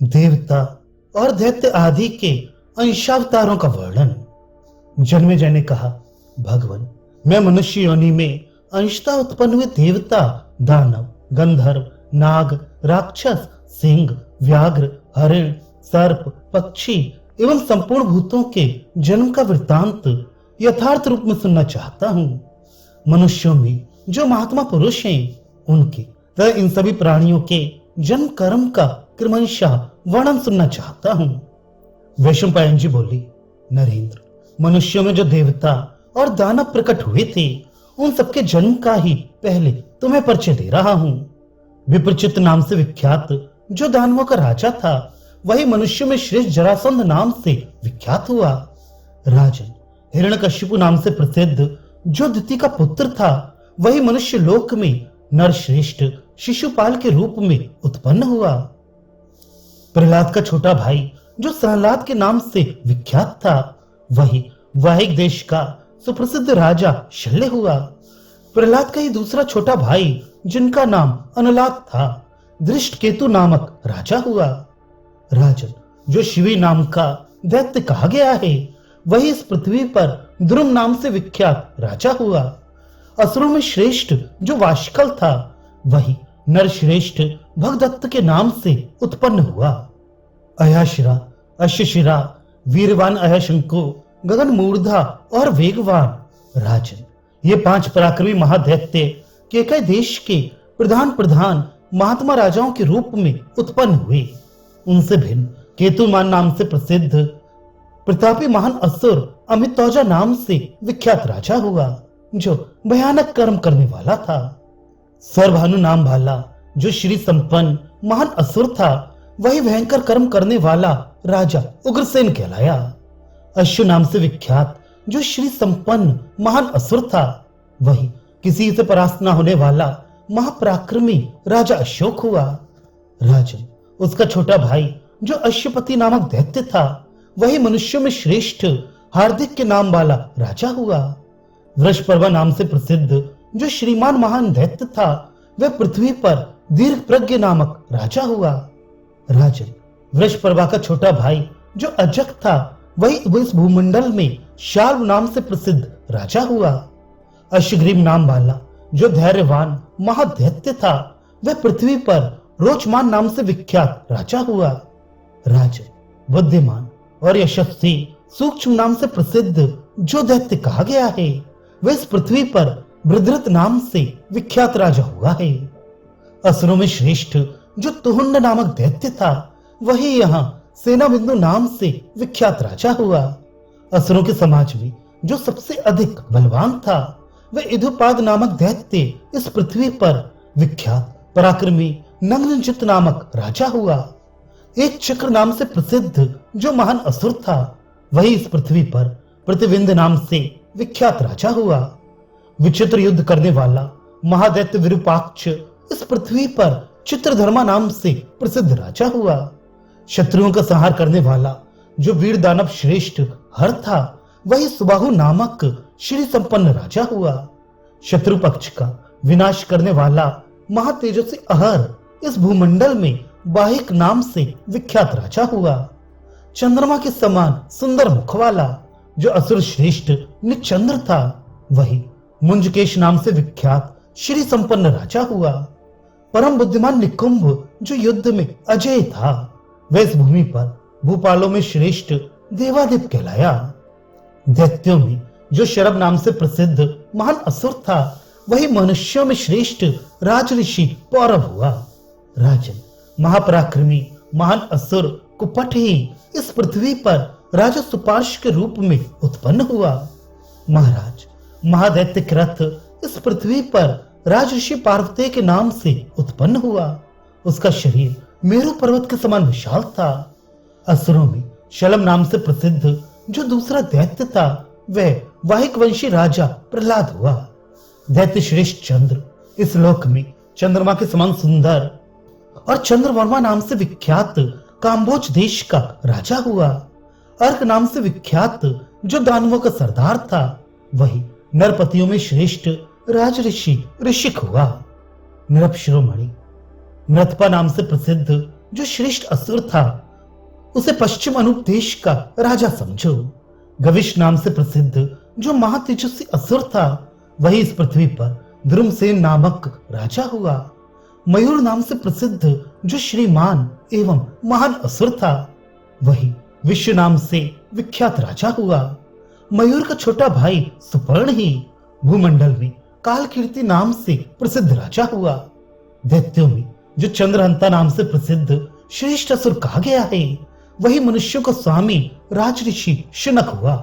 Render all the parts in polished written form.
देवता और दैत्य आदि के अंशावतारों का वर्णन। जन्मेजय ने कहा, भगवान, मैं मनुष्य योनि में अंशतः उत्पन्न हुए देवता, दानव, गंधर्व, नाग, राक्षस, सिंह, व्याघ्र, हरिण, सर्प, पक्षी एवं संपूर्ण भूतों के जन्म का वृत्तांत यथार्थ रूप में सुनना चाहता हूँ। मनुष्यों में जो महात्मा पुरुष हैं, उनके तथा इन सभी प्राणियों के जन्म कर्म का क्रमशः वर्णन सुनना चाहता हूँ। वैशंपायन जी बोली, नरेंद्र, मनुष्यों में जो देवता और दानव प्रकट हुए थे, उन सबके जन्म का ही पहले तुम्हें परिचय दे रहा हूँ। विप्रचित नाम से विख्यात जो दानवों का राजा था, वही मनुष्य में श्रेष्ठ जरासंध नाम से विख्यात हुआ। राजन, हिरण्यकशिपु नाम से प्रसिद्ध जो दिति का पुत्र था, वही मनुष्य लोक में नरश्रेष्ठ शिशुपाल के रूप में उत्पन्न हुआ। प्रहलाद का छोटा भाई जो सहलाद के नाम से विख्यात था, वही वाहिक देश का सुप्रसिद्ध राजा शल्य हुआ। प्रहलाद का ही दूसरा छोटा भाई, जिनका नाम अनलाद था, दृष्टकेतु नामक राजा हुआ। राजन, जो शिवी नाम का दैत्य कहा गया है, वही इस पृथ्वी पर द्रुम नाम से विख्यात राजा हुआ। असुरों में श्रेष्ठ जो वाशकल था, वही नरश्रेष्ठ भगदत्त के नाम से उत्पन्न हुआ। अयाशिरा, अश्वशिरा, वीरवान अयशंको, गगन मूर्धा और वेगवान। राजन, ये 5 पराक्रमी महादैत्य केकई देश के प्रधान प्रधान महात्मा राजाओं के रूप में उत्पन्न हुए। उनसे भिन्न केतुमान नाम से प्रसिद्ध प्रतापी महान असुर अमितौजा नाम से विख्यात राजा हुआ, जो भयानक कर्म करने वाला था। सर्वभानु नाम वाला जो श्री संपन्न महान असुर था, वही भयंकर कर्म करने वाला राजा उग्रसेन कहलाया। अश्व नाम से विख्यात जो श्री संपन्न महान असुर था, वही किसी से परास्त न होने वाला महापराक्रमी राजा अशोक हुआ। राजन, उसका छोटा भाई जो अश्वपति नामक दैत्य था, वही मनुष्यों में श्रेष्ठ हार्दिक के नाम वाला राजा हुआ। वृषपर्वा नाम से प्रसिद्ध जो श्रीमान महान दैत्य था, वह पृथ्वी पर दीर्घ प्रज्ञ नामक राजा हुआ। राजन, वृषपर्वा का छोटा भाई जो अजक था, वही इस भूमंडल में शाल्व नाम से प्रसिद्ध राजा हुआ। अश्वग्रीव नाम वाला जो धैर्यवान महादैत्य था, वह पृथ्वी पर रोचमान नाम से विख्यात राजा हुआ। राजन, बुद्धिमान और यशस्वी सूक्ष्म नाम से प्रसिद्ध जो दैत्य कहा गया है, वह इस पृथ्वी पर बृहद्रथ नाम से विख्यात राजा हुआ है। असुरों में श्रेष्ठ जो तुहुंड नामक दैत्य था, वही यहाँ सेनाबिंदु नाम से विख्यात राजा हुआ। असुरों के समाज में जो सबसे अधिक बलवान था, वह इधुपाद नामक दैत्य इस पृथ्वी पर विख्यात पराक्रमी नग्नजित नामक राजा हुआ। एक चक्र नाम से प्रसिद्ध जो महान असुर था, वही इस पृथ्वी पर प्रतिविंद नाम से विख्यात राजा हुआ। विचित्र युद्ध करने वाला महादैत्य विरूपाक्ष इस पृथ्वी पर चित्रधर्मा नाम से प्रसिद्ध राजा हुआ। शत्रुओं का संहार करने वाला जो वीर दानव श्रेष्ठ हर था, वही सुबाहु नामक श्री संपन्न राजा हुआ। शत्रु पक्ष का विनाश करने वाला महातेजस्वी अहर इस भूमंडल में बाहिक नाम से विख्यात राजा हुआ। चंद्रमा के समान सुंदर मुख वाला जो असुर श्रेष्ठ निचंद्र था, वही मुंजकेश नाम से विख्यात श्री संपन्न राजा हुआ। परम बुद्धिमान निकुंभ जो युद्ध में अजय था, वह इस भूमि पर भूपालों में श्रेष्ठ देवादेव कहलाया। दैत्यों में जो शरभ नाम से प्रसिद्ध महान असुर था, वही मनुष्यों में श्रेष्ठ राजऋषि पौरव हुआ। राजन, महापराक्रमी महान असुर कुपट ही इस पृथ्वी पर राजा सुपार्श के रूप में उत्पन्न हुआ। महाराज, महादैत्य क्रथ इस पृथ्वी पर राजऋषि पार्वती के नाम से उत्पन्न हुआ। उसका शरीर मेरु पर्वत के समान विशाल था। असुरों में शलम नाम से प्रसिद्ध जो दूसरा दैत्य था, वह वाहिक वंशी राजा प्रहलाद हुआ। दैत्य श्रेष्ठ चंद्र इस लोक में चंद्रमा के समान सुंदर और चंद्रवर्मा नाम से विख्यात काम्बोज देश का राजा हुआ। अर्क नाम से विख्यात जो दानवों का सरदार था, वही नरपतियों में श्रेष्ठ राजऋषि ऋषिक हुआ। नृप शिरोमणि नृतपा नाम से प्रसिद्ध जो श्रेष्ठ असुर था उसे पश्चिम अनूप देश का राजा समझो। गविश नाम से प्रसिद्ध जो महातेजस्वी असुर था वही इस पृथ्वी पर ध्रुमसेन नामक राजा हुआ। मयूर नाम से प्रसिद्ध जो श्रीमान एवं महान असुर था वही विश्व नाम से विख्यात राजा हुआ। मयूर का छोटा भाई सुपर्ण ही भूमंडल में कालकीर्ति नाम से प्रसिद्ध राजा हुआ। दैत्यों में जो चंद्रहंता नाम से प्रसिद्ध श्रेष्ठ असुर कहा गया है वही मनुष्यों का स्वामी राजऋषि शुनक हुआ।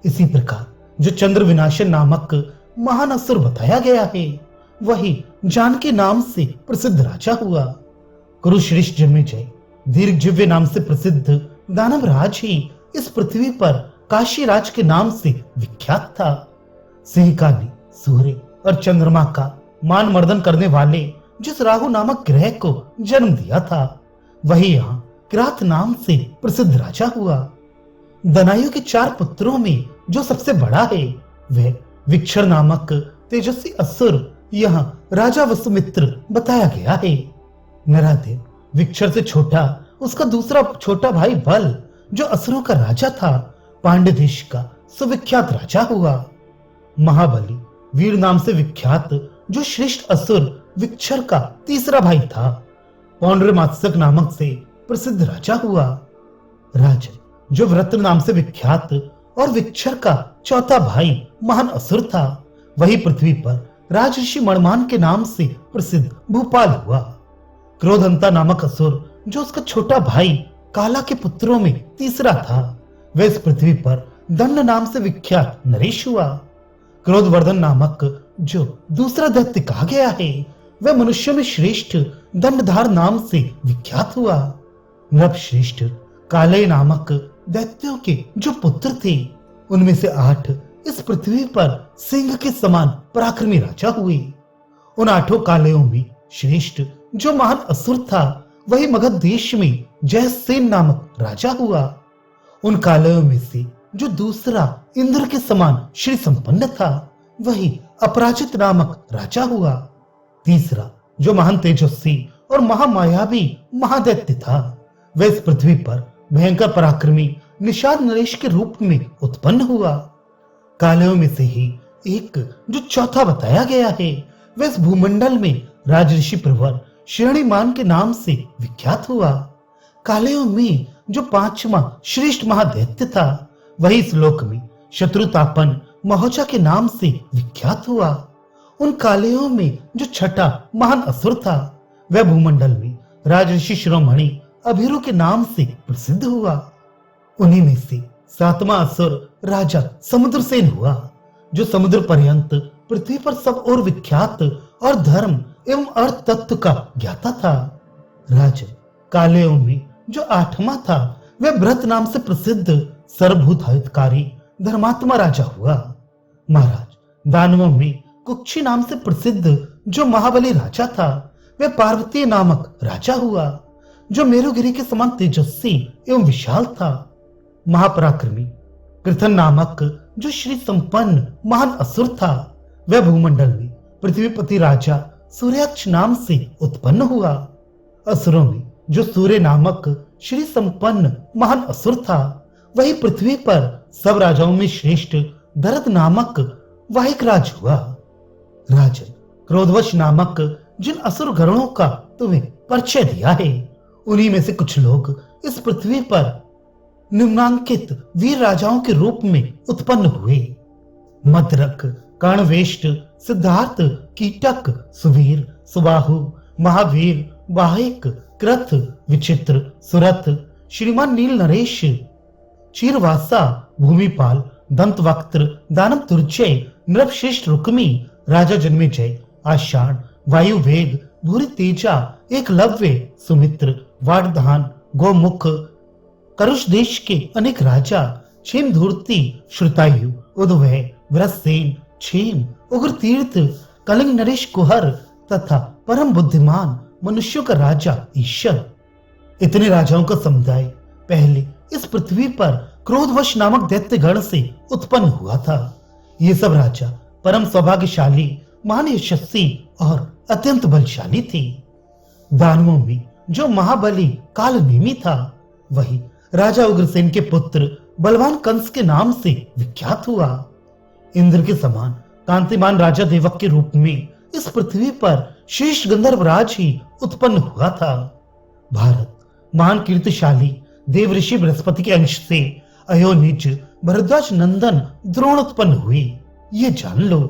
इसी प्रकार जो चंद्र विनाशन नामक महान असुर बताया गया है वही जानकी नाम से प्रसिद्ध राजा हुआ। कुरुश्रेष्ठ जन्मेजय दीर्घजीव्य नाम से प्रसिद्ध दानव राज ही इस पृथ्वी पर काशी राज के नाम से विख्यात था। सिंहिका ने सूर्य और चंद्रमा का मान मर्दन करने वाले जिस राहु नामक ग्रह को जन्म दिया था वही यहाँ किरात नाम से प्रसिद्ध राजा हुआ। दनायु के 4 पुत्रों में जो सबसे बड़ा है वह विक्षर नामक तेजस्वी असुर यहाँ राजा वसुमित्र बताया गया है। नरादेव विक्षर से छोटा उसका दूसरा छोटा भाई बल जो असुरों का राजा था पांड्य देश का सुविख्यात राजा हुआ। महाबली वीर नाम से विख्यात जो श्रेष्ठ असुर विक्षर का तीसरा भाई था पौंड्रमात्सक नामक से प्रसिद्ध राजा हुआ। राजन जो व्रत नाम से विख्यात और विक्षर का चौथा भाई महान असुर था वही पृथ्वी पर राजऋषि मणमान के नाम से प्रसिद्ध भूपाल हुआ। क्रोधंता नामक असुर जो उसका छोटा भाई काला के पुत्रों में तीसरा था वह इस पृथ्वी पर दंड नाम से विख्यात नरेश हुआ। क्रोधवर्धन नामक जो दूसरा दैत्य कहा गया है वह मनुष्यों में श्रेष्ठ दंडधार नाम से विख्यात हुआ। नृप श्रेष्ठ काले नामक दैत्यों के जो पुत्र थे उनमें से 8 इस पृथ्वी पर सिंह के समान पराक्रमी राजा हुए। उन 8 कालेयों में श्रेष्ठ जो महान असुर था वही मगध देश में जयसेन नामक राजा हुआ। उन कालेयों में से जो दूसरा इंद्र के समान श्री संपन्न था वही अपराजित नामक राजा हुआ। तीसरा जो महान तेजस्वी और महामायावी महादैत्य था वह इस पृथ्वी पर भयंकर पराक्रमी निषाद नरेश के रूप में उत्पन्न हुआ। कालेयों में से ही एक जो चौथा बताया गया है वह इस भूमंडल में राजऋषि प्रवर श्रेणीमान के नाम से विख्यात हुआ। कालेयों में जो 5वां श्रेष्ठ महादैत्य था वही इस लोक में शत्रुतापन महोचा के नाम से विख्यात हुआ। उन कालेयों में जो 6ठा महान असुर था वह भूमंडल में राजऋषि शिरोमणि अभिरु के नाम से प्रसिद्ध हुआ। उन्हीं में से 7वां असुर राजा समुद्रसेन हुआ जो समुद्र पर्यंत पृथ्वी पर सब और विख्यात और धर्म एवं अर्थ तत्व का ज्ञाता था। राजन कालेयों में जो 8वां था वह व्रत नाम से प्रसिद्ध सर्वभूत हितकारी धर्मात्मा राजा हुआ। महाराज दानवों में कुक्षी नाम से प्रसिद्ध जो महाबली राजा था वह पार्वती नामक राजा हुआ जो मेरुगिरी के समान तेजस्वी एवं विशाल था। महापराक्रमी कृथन नामक जो श्री संपन्न महान असुर था वह भूमंडल में पृथ्वीपति राजा सूर्याक्ष नाम से उत्पन्न हुआ। असुरों में जो सूर्य नामक श्री संपन्न महान असुर था वही पृथ्वी पर सब राजाओं में श्रेष्ठ दरद नामक वाहिक राज हुआ। राजन क्रोधवश नामक जिन असुर गणों का तुम्हें परिचय दिया है उन्हीं में से कुछ लोग इस पृथ्वी पर निम्नांकित वीर राजाओं के रूप में उत्पन्न हुए। मद्रक कर्णवेष्ट सिद्धार्थ कीटक सुवीर सुबाहु महावीर वाहिक कृथ विचित्र सुरथ श्रीमान नील नरेश चीरवासा भूमिपाल दंतवक्त्र दानव दुर्जय नृपश्रेष्ठ रुक्मी राजा जन्मेजय आषाढ़ वायु वेग भूरि तेजा एकलव्य सुमित्र वारधान गोमुख करुष देश के अनेक राजा क्षेम धूर्ति श्रुतायु उदवय व्रतसेन क्षेम उग्र तीर्थ कलिंग नरेश कुहर तथा परम बुद्धिमान मनुष्यों का राजा ईश्वर। इतने राजाओं का समुदाय पहले इस पृथ्वी पर क्रोधवश नामक दैत्य गण से उत्पन्न हुआ था। ये सब राजा परम सौभाग्यशाली महान यशस्वी और अत्यंत बलशाली थे। दानवों में जो महाबली कालनेमी था, वही राजा उग्रसेन के पुत्र बलवान कंस के नाम से विख्यात हुआ। इंद्र के समान कांतिमान राजा देवक के रूप में इस पृथ्वी पर शेष गंधर्व राज ही उत्पन्न हुआ था। भारत महान कीर्तिशाली देव ऋषि बृहस्पति के अंश से अयोनिज भरद्वाज नंदन द्रोण उत्पन्न हुई, ये जान लो।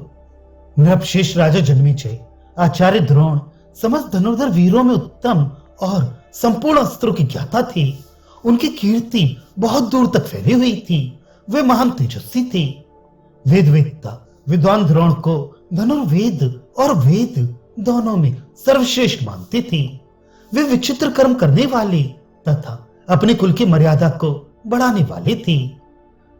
नृपशेष राजा जन्मेजय, आचार्य द्रोण समस्त धनुर्धर वीरों में उत्तम और संपूर्ण अस्त्रों की ज्ञाता थे। उनकी कीर्ति बहुत दूर तक फैली हुई थी। वे महान तेजस्वी थे। वेद वेदता विद्वान द्रोण को धनुर्वेद और वेद दोनों में सर्वश्रेष्ठ मानते थे। वे विचित्र कर्म करने वाले तथा अपने कुल की मर्यादा को बढ़ाने वाले थे।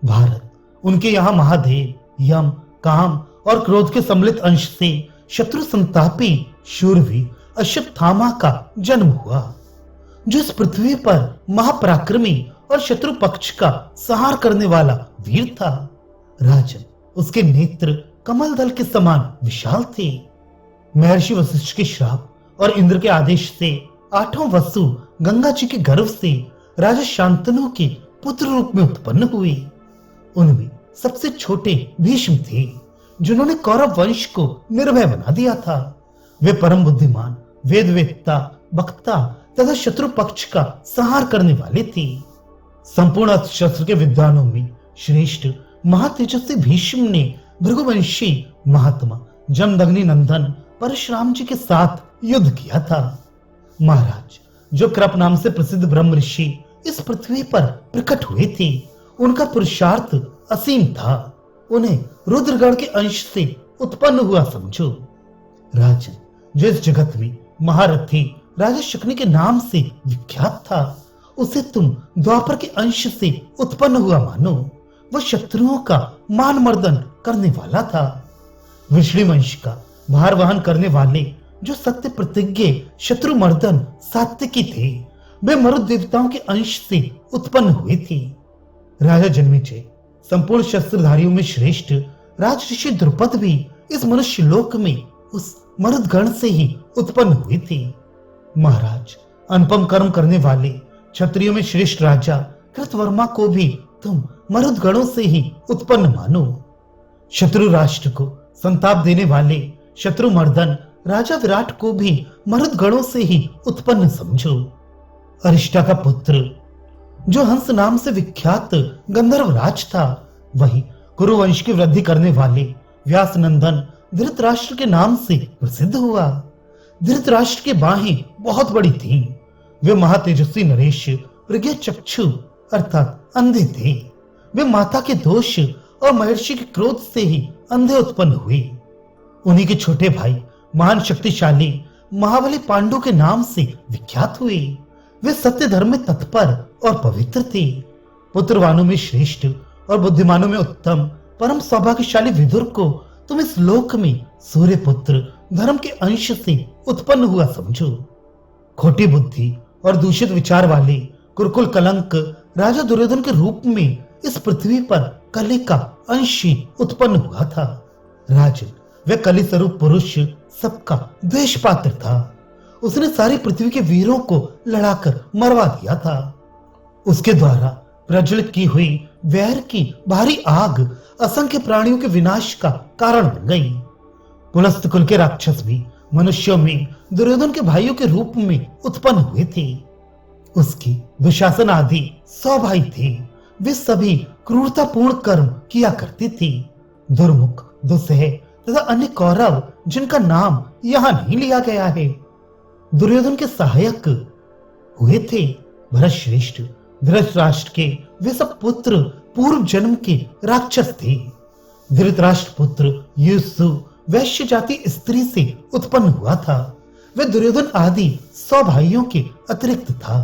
भारत उनके यहाँ महादेव, यम, काम और क्रोध के सम्मिलित अंश से शत्रु संतापी शूरवीर अश्वत्थामा का जन्म हुआ, जो इस पृथ्वी पर महापराक्रमी और शत्रु पक्ष का संहार करने वाला वीर था। राजन उसके नेत्र कमल दल के समान विशाल थे। महर्षि वशिष्ठ के श्राप और इंद्र के आदेश से 8वां वसु गंगा जी के गर्भ से राजा शांतनु के पुत्र रूप में उत्पन्न हुए। उनमें सबसे छोटे भीष्म थे, जिन्होंने कौरव वंश को निर्भय बना दिया था। वे परम बुद्धिमान, वेदवेत्ता, वक्ता तथा शत्रु पक्ष का संहार करने वाले थे। संपूर्ण अस्त्र शस्त्र के विद्वानों में श्रेष्ठ महातेजस्वी भीष्म ने भृगुवंशी महात्मा जमदग्नि नंदन परशुराम जी के साथ युद्ध किया था। महाराज जो कृप नाम से प्रसिद्ध ब्रह्म ऋषि इस पृथ्वी पर प्रकट हुए थे, उनका पुरुषार्थ असीम था। उन्हें रुद्रगण के अंश से उत्पन्न हुआ समझो। राजन जो इस जगत में महारथी राजा शकुनि के नाम से विख्यात था, उसे तुम द्वापर के अंश से उत्पन्न हुआ मानो। वह शत्रुओं का मान मर्दन करने वाला था। वृषणी वंश का भार वहन करने वाले जो सत्य प्रतिज्ञ शत्रु मर्दन सात्विकी थे, वे मरुद देवताओं के अंश से उत्पन्न हुए थे। राजा जन्मेजय संपूर्ण शस्त्रधारियों में श्रेष्ठ राजऋषि द्रुपद भी इस मनुष्य लोक में उस मरुद गण से ही उत्पन्न हुए थे। महाराज अनुपम कर्म करने वाले क्षत्रियों में श्रेष्ठ राजा कृतवर्मा को भी तुम मरुद गणों से ही उत्पन्न मानो। शत्रु राष्ट्र को संताप देने वाले शत्रु मर्दन राजा विराट को भी मरुद गणों से ही उत्पन्न समझो। अरिष्टा का पुत्र जो हंस नाम से विख्यात गंधर्व राज था, वही कुरुवंश की वृद्धि करने वाले व्यास नंदन धृतराष्ट्र के नाम से प्रसिद्ध हुआ। धृतराष्ट्र की बाहें बहुत बड़ी थीं। वे महातेजस्वी नरेश प्रज्ञा चक्षु अर्थात अंधे थे। वे माता के दोष और महर्षि के क्रोध से ही अंधे उत्पन्न हुए। उन्हीं के छोटे भाई महान शक्तिशाली महाबली पांडु के नाम से विख्यात हुए। वे सत्य धर्म में तत्पर और पवित्र थे। पुत्रवानों में श्रेष्ठ और बुद्धिमानों में उत्तम परम सौभाग्यशाली विदुर को तुम इस लोक में सूर्य पुत्र धर्म के अंश से उत्पन्न हुआ समझो। खोटी बुद्धि और दूषित विचार वाले कुरकुल कलंक राजा दुर्योधन के रूप में इस पृथ्वी पर कली का अंश ही उत्पन्न हुआ था। राजन वह कली स्वरूप पुरुष सबका द्वेष पात्र था। उसने सारी पृथ्वी के वीरों को लड़ाकर मरवा दिया था। उसके द्वारा प्रज्वलित की हुई वैर की भारी आग असंख्य प्राणियों के विनाश का कारण बन गई। पुलस्त कुल के राक्षस भी मनुष्यों में दुर्योधन के भाइयों के रूप में उत्पन्न हुए थे। उसकी दुशासन आदि 100 भाई थे। वे सभी क्रूरतापूर्ण कर्म किया करते थे। दुर्मुख, दुस्सह तथा अन्य कौरव जिनका नाम यहाँ नहीं लिया गया है, दुर्योधन के सहायक हुए थे। भरत श्रेष्ठ धृतराष्ट्र के वे सब पुत्र पूर्व जन्म के राक्षस थे। धृतराष्ट्र पुत्र युसु वैश्य जाति स्त्री से उत्पन्न हुआ था। वह दुर्योधन आदि 100 भाइयों के अतिरिक्त था।